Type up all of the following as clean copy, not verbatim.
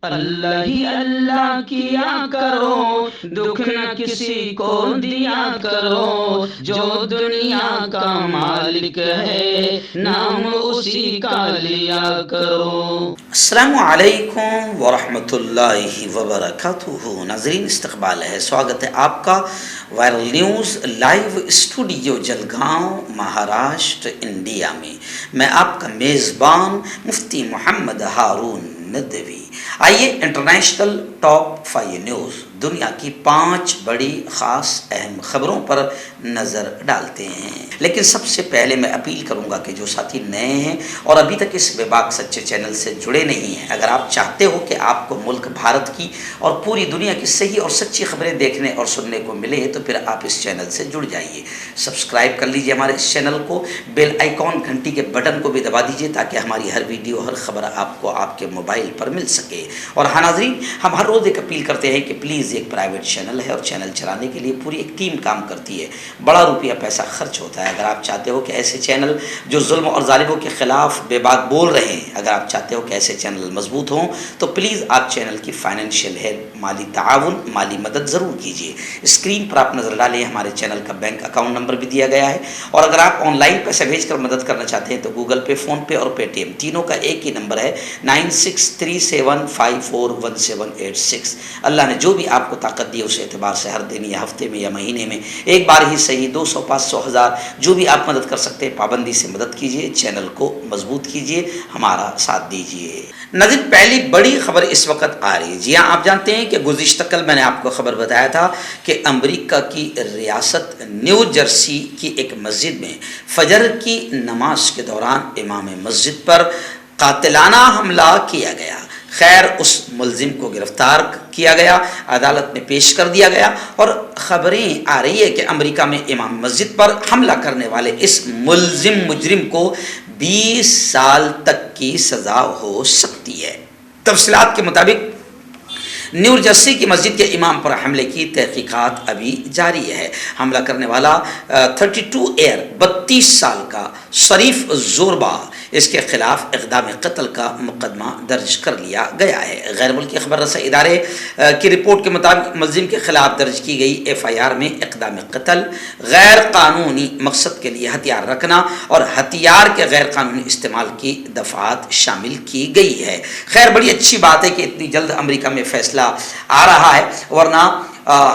اللہ ہی اللہ کیا کرو، دکھ نہ کسی کو دیا کرو، جو دنیا کا مالک ہے نام اسی کا لیا کرو۔ السلام علیکم ورحمۃ اللہ وبرکاتہ۔ ناظرین، استقبال ہے، سواگت ہے آپ کا viral news live studio Jalgaon, Maharashtra, India میں۔ میں آپ کا میزبان مفتی محمد ہارون ندوی۔ آئیے انٹرنیشنل ٹاپ 5 نیوز، دنیا کی 5 بڑی خاص اہم خبروں پر نظر ڈالتے ہیں۔ لیکن سب سے پہلے میں اپیل کروں گا کہ جو ساتھی نئے ہیں اور ابھی تک اس بے باک سچے چینل سے جڑے نہیں ہیں، اگر آپ چاہتے ہو کہ آپ کو ملک بھارت کی اور پوری دنیا کی صحیح اور سچی خبریں دیکھنے اور سننے کو ملے تو پھر آپ اس چینل سے جڑ جائیے۔ سبسکرائب کر لیجئے ہمارے اس چینل کو، بیل آئیکن گھنٹی کے بٹن کو بھی دبا دیجئے تاکہ ہماری ہر ویڈیو، ہر خبر آپ کو آپ کے موبائل پر مل سکے۔ اور ہاں ناظرین، ہم ہر روز ایک اپیل کرتے ہیں کہ پلیز، ایک پرائیویٹ چینل ہے اور چینل چلانے کے لیے پوری ایک ٹیم کام کرتی ہے، بڑا روپیہ پیسہ خرچ ہوتا ہے۔ اگر آپ چاہتے ہو کہ ایسے چینل جو ظلم اور ظالموں کے خلاف بے باک بول رہے ہیں، اگر آپ چاہتے ہو کہ ایسے چینل مضبوط ہوں تو پلیز آپ چینل کی فائنینشیل ہیلپ، مالی تعاون، مالی مدد ضرور کیجیے۔ اسکرین پر آپ نظر ڈالیں، ہمارے چینل کا بینک اکاؤنٹ نمبر بھی دیا گیا ہے، اور اگر آپ آن لائن پیسہ بھیج کر مدد کرنا چاہتے ہیں تو گوگل پے، فون پے اور پے ٹی ایم تینوں کا ایک ہی نمبر ہے، 9637541786۔ اللہ نے جو بھی آپ کو طاقت دی اس اعتبار سے ہر دن یا ہفتے میں یا مہینے میں ایک بار ہی صحیح 200، 500، 1000 جو بھی آپ مدد کر سکتے ہیں پابندی سے مدد کیجیے، چینل کو مضبوط کیجیے، ہمارا ساتھ دیجیے۔ ناظرین، پہلی بڑی خبر اس وقت آ رہی ہے۔ جی ہاں، آپ جانتے ہیں کہ گزشتہ کل میں نے آپ کو خبر بتایا تھا کہ امریکہ کی ریاست نیو جرسی کی ایک مسجد میں فجر کی نماز کے دوران امام مسجد پر قاتلانہ حملہ کیا گیا۔ خیر، اس ملزم کو گرفتار کیا گیا، عدالت میں پیش کر دیا گیا، اور خبریں آ رہی ہے کہ امریکہ میں امام مسجد پر حملہ کرنے والے اس مجرم کو 20 سال تک کی سزا ہو سکتی ہے۔ تفصیلات کے مطابق نیو جرسی کی مسجد کے امام پر حملے کی تحقیقات ابھی جاری ہے۔ حملہ کرنے والا 32 ایئر 32 سال کا شریف زوربا، اس کے خلاف اقدام قتل کا مقدمہ درج کر لیا گیا ہے۔ غیر ملکی خبر رساں ادارے کی رپورٹ کے مطابق ملزم کے خلاف درج کی گئی FIR میں اقدام قتل، غیر قانونی مقصد کے لیے ہتھیار رکھنا اور ہتھیار کے غیر قانونی استعمال کی دفعات شامل کی گئی ہے۔ خیر، بڑی اچھی بات ہے کہ اتنی جلد امریکہ میں فیصلہ آ رہا ہے، ورنہ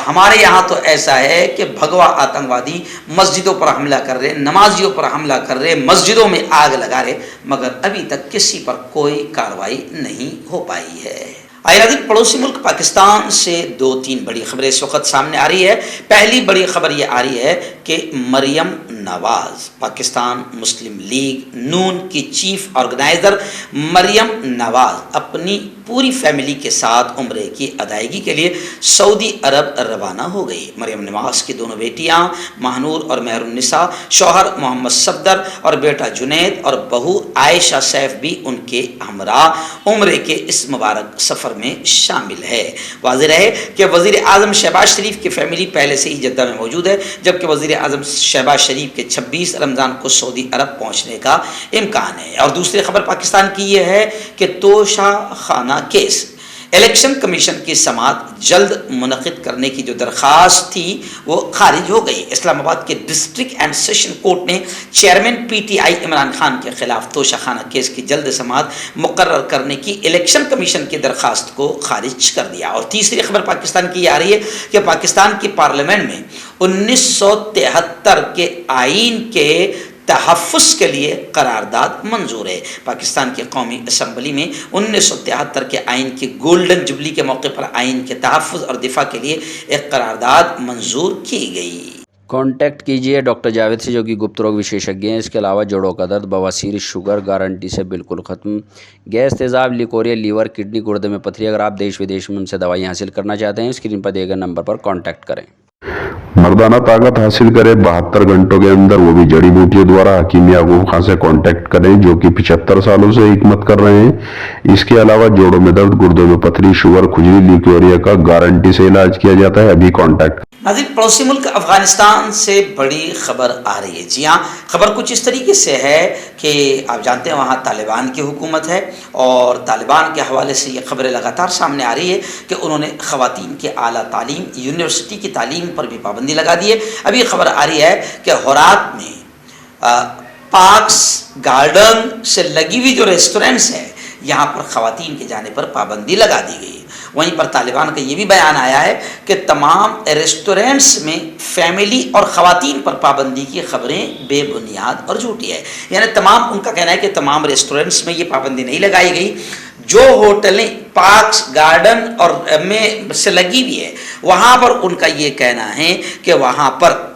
ہمارے یہاں تو ایسا ہے کہ بھگوا آتنکوادی مسجدوں پر حملہ کر رہے، نمازیوں پر حملہ کر رہے، مسجدوں میں آگ لگا رہے، مگر ابھی تک کسی پر کوئی کارروائی نہیں ہو پائی ہے۔ آئیے پڑوسی ملک پاکستان سے 2-3 بڑی خبریں اس وقت سامنے آ رہی ہے۔ پہلی بڑی خبر یہ آ رہی ہے کہ مریم نواز، پاکستان مسلم لیگ نون کی چیف آرگنائزر مریم نواز اپنی پوری فیملی کے ساتھ عمرے کی ادائیگی کے لیے سعودی عرب روانہ ہو گئی۔ مریم نواز کی دونوں بیٹیاں ماہنور اور مہر النساء، شوہر محمد صفدر اور بیٹا جنید اور بہو عائشہ سیف بھی ان کے ہمراہ عمرے کے اس مبارک سفر میں شامل ہے۔ واضح رہے کہ وزیر اعظم شہباز شریف کی فیملی پہلے سے ہی جدہ میں موجود ہے، جبکہ وزیر اعظم شہباز شریف کے 26 رمضان کو سعودی عرب پہنچنے کا امکان ہے۔ اور دوسری خبر پاکستان کی یہ ہے کہ توشہ خانہ کیس، الیکشن کمیشن کی سماعت جلد منعقد کرنے کی جو درخواست تھی وہ خارج ہو گئی۔ اسلام آباد کے ڈسٹرکٹ اینڈ سیشن کورٹ نے چیئرمین PTI عمران خان کے خلاف توشہ خانہ کیس کی جلد سماعت مقرر کرنے کی الیکشن کمیشن کی درخواست کو خارج کر دیا۔ اور تیسری خبر پاکستان کی یہ آ رہی ہے کہ پاکستان کی پارلیمنٹ میں 1973 کے آئین کے تحفظ کے لیے قرارداد منظور ہے۔ پاکستان کی قومی اسمبلی میں 1973 کے آئین کی گولڈن جبلی کے موقع پر آئین کے تحفظ اور دفاع کے لیے ایک قرارداد منظور کی گئی۔ کانٹیکٹ کیجیے ڈاکٹر جاوید سے، جو کہ گپت روگ وشیشجఞ ہیں۔ اس کے علاوہ جوڑوں کا درد، بواسیر، شوگر گارنٹی سے بالکل ختم، گیس، تیزاب، لیکوریا، لیور، کڈنی، گردے میں پتھری۔ اگر آپ دیش ودیش میں ان سے دوائیں حاصل کرنا چاہتے ہیں، اسکرین پر دیے گئے نمبر پر کانٹیکٹ کریں۔ مردانہ طاقت حاصل کرے 72 گھنٹوں کے اندر، وہ بھی جڑی بوٹیوں دوارا، حکیم یعقوب خان سے کانٹیکٹ کریں جو کہ 75 سالوں سے حکمت کر رہے ہیں۔ اس کے علاوہ جوڑوں میں درد، گردوں میں پتھری، شوگر، کھجلی، لیکوریا کا گارنٹی سے علاج کیا جاتا ہے۔ ابھی کانٹیکٹ नाज़रीन, पड़ोसी मुल्क अफ़गानिस्तान से बड़ी खबर आ रही है। जी हाँ, खबर कुछ इस तरीके से है कि आप जानते हैं वहाँ तालिबान की हुकूमत है और तालिबान के हवाले से ये खबरें लगातार सामने आ रही है कि उन्होंने ख़वातीन के आला तालीम यूनिवर्सिटी की तालीम पर भी पाबंदी लगा दी है। अभी खबर आ रही है कि होरात में पार्क्स गार्डन से लगी हुई जो रेस्टोरेंट्स है यहाँ पर ख़वातीन के जाने पर पाबंदी लगा दी गई है। वहीं पर तालिबान का ये भी बयान आया है कि तमाम रेस्टोरेंट्स में फैमिली और ख़वातीन पर पाबंदी की खबरें बेबुनियाद और झूठी है। यानी तमाम, उनका कहना है कि तमाम रेस्टोरेंट्स में ये पाबंदी नहीं लगाई गई। जो होटलें पार्क्स गार्डन और में से लगी हुई है वहाँ पर उनका ये कहना है कि वहाँ पर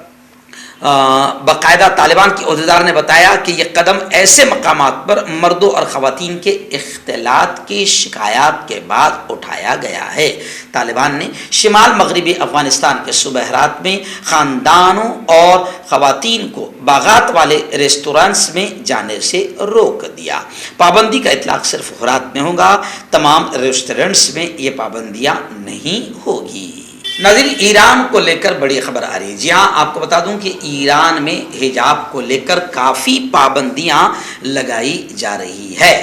बाकायदा तालिबान के अहदेदार ने बताया कि यह कदम ऐसे मकामात पर मर्दों और ख़वातीन के इख्तिलात की शिकायत के बाद उठाया गया है। तालिबान ने शिमाल मगरबी अफ़गानिस्तान के सुबहरात में ख़ानदानों और ख़वातीन को बागात वाले रेस्टोरेंट्स में जाने से रोक दिया। पाबंदी का इतलाक़ सिर्फ होरात में होगा, तमाम रेस्टोरेंट्स में ये पाबंदियाँ नहीं होगी। नाज़रीन, ईरान को लेकर बड़ी खबर आ रही है। जी हाँ, आपको बता दूं कि ईरान में हिजाब को लेकर काफ़ी पाबंदियां लगाई जा रही है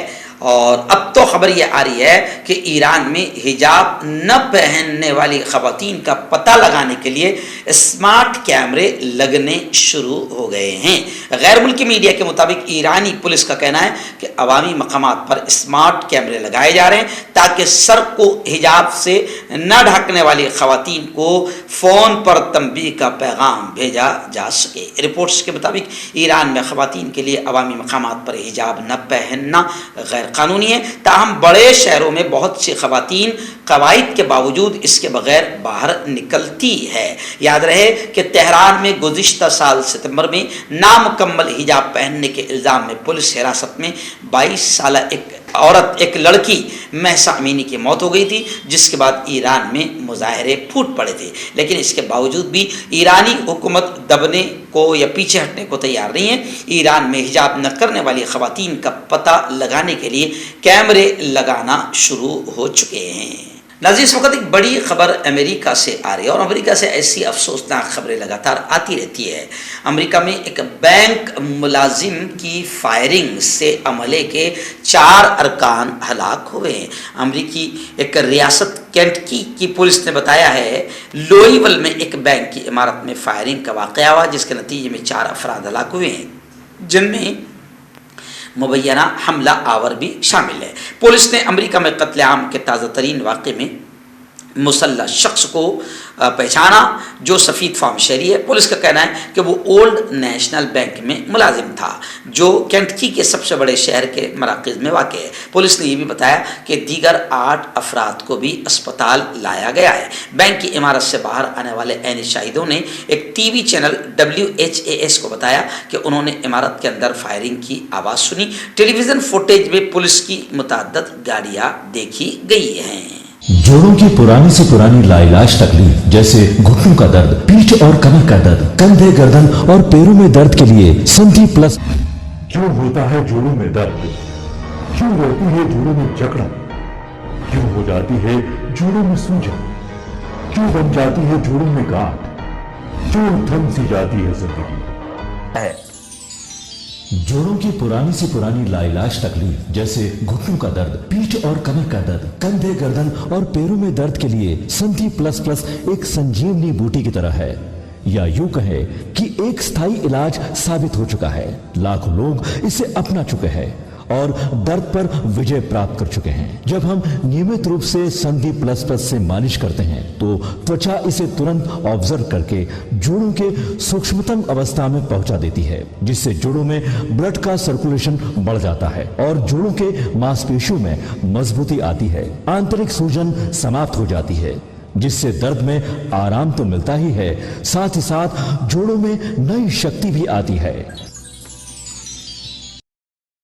और अब तो खबर ये आ रही है कि ईरान में हिजाब न पहनने वाली ख़वातीन का पता लगाने के लिए स्मार्ट कैमरे लगने शुरू हो गए हैं। गैर मुल्की मीडिया के मुताबिक ईरानी पुलिस का कहना है कि अवामी मकामात पर स्मार्ट कैमरे लगाए जा रहे हैं ताकि सर को हिजाब से न ढकने वाली ख़वातीन को फ़ोन पर तंबीह का पैगाम भेजा जा सके। रिपोर्ट्स के मुताबिक ईरान में ख़वातीन के लिए अवामी मकामात पर हिजाब न पहनना गैर कानूनी है। ताहम बड़े शहरों में बहुत सी ख़वातीन कवायद के बावजूद इसके बगैर बाहर निकलती है। याद रहे कि तेहरान में गुज़िश्ता साल सितंबर में नामुकम्मल हिजाब पहनने के इल्ज़ाम में पुलिस हिरासत में 22 साल एक लड़की महसा अमीनी की मौत हो गई थी, जिसके बाद ईरान में मुजाहरे फूट पड़े थे। लेकिन इसके बावजूद भी ईरानी हुकूमत दबने को या पीछे हटने को तैयार नहीं है। ईरान में हिजाब न करने वाली ख़वातीन का पता लगाने के लिए कैमरे लगाना शुरू हो चुके हैं। नाज़रीन, इस वक्त एक बड़ी खबर अमेरिका से आ रही है और अमेरिका से ऐसी अफसोसनाक खबरें लगातार आती रहती है। अमेरिका में एक बैंक मुलाजिम की फायरिंग से अमले के 4 अरकान हलाक हुए हैं। अमेरिकी एक रियासत केंटकी की पुलिस ने बताया है लोईवल में एक बैंक की इमारत में फायरिंग का वाक़या हुआ, जिसके नतीजे में 4 अफराद हलाक हुए हैं, जिनमें मुबैना हमला आवर भी शामिल है। पुलिस ने अमेरिका में कत्लेआम के ताज़ा तरीन वाक़े में मुसल्लह शख्स को पहचाना जो सफ़ीद फार्म शहरी है। पुलिस का कहना है कि वो ओल्ड नेशनल बैंक में मुलाजिम था, जो केंटकी के सबसे बड़े शहर के मराकज़ में वाक़ है। पुलिस ने यह भी बताया कि दीगर 8 अफराद को भी अस्पताल लाया गया है। बैंक की इमारत से बाहर आने वाले ऐन शाहिदों ने एक टीवी चैनल WHAS को बताया कि उन्होंने इमारत के अंदर फायरिंग की आवाज़ सुनी। टेलीविज़न फुटेज में पुलिस की मुतअद्दिद गाड़ियाँ देखी गई हैं। जोड़ों की पुरानी से पुरानी लाइलाज तकलीफ जैसे घुटनों का दर्द, पीठ और कमर का दर्द, कंधे, गर्दन और पैरों में दर्द के लिए संधि प्लस। क्यों होता है जोड़ों में दर्द? क्यों रहती है जोड़ों में जकड़न? क्यों हो जाती है जोड़ों में सूजन? क्यों बन जाती है जोड़ों में गांठ? क्यों थम सी जाती है जिंदगी? जोड़ों की पुरानी से पुरानी लाइलाज तकलीफ जैसे घुटनों का दर्द, पीठ और कमर का दर्द, कंधे, गर्दन और पैरों में दर्द के लिए संधि प्लस प्लस एक संजीवनी बूटी की तरह है, या यूं कहे कि एक स्थायी इलाज साबित हो चुका है। लाखों लोग इसे अपना चुके हैं और दर्द पर विजय प्राप्त कर चुके हैं। जब हम नियमित रूप से संधि प्लस प्लस से मालिश करते हैं तो त्वचा इसे तुरंत ऑब्जर्व करके जोड़ों के सूक्ष्मतम अवस्था में पहुंचा देती है, जिससे जोड़ों में ब्लड का सर्कुलेशन बढ़ जाता है और जोड़ों के मांसपेशियों में मजबूती आती है। आंतरिक सूजन समाप्त हो जाती है, जिससे दर्द में आराम तो मिलता ही है, साथ ही साथ जोड़ों में नई शक्ति भी आती है।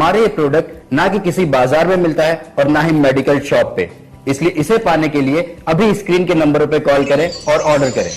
हमारे ये प्रोडक्ट ना कि किसी बाजार में मिलता है और ना ही मेडिकल शॉप पे, इसलिए इसे पाने के लिए अभी स्क्रीन के नंबरों पे कॉल करें और ऑर्डर करें।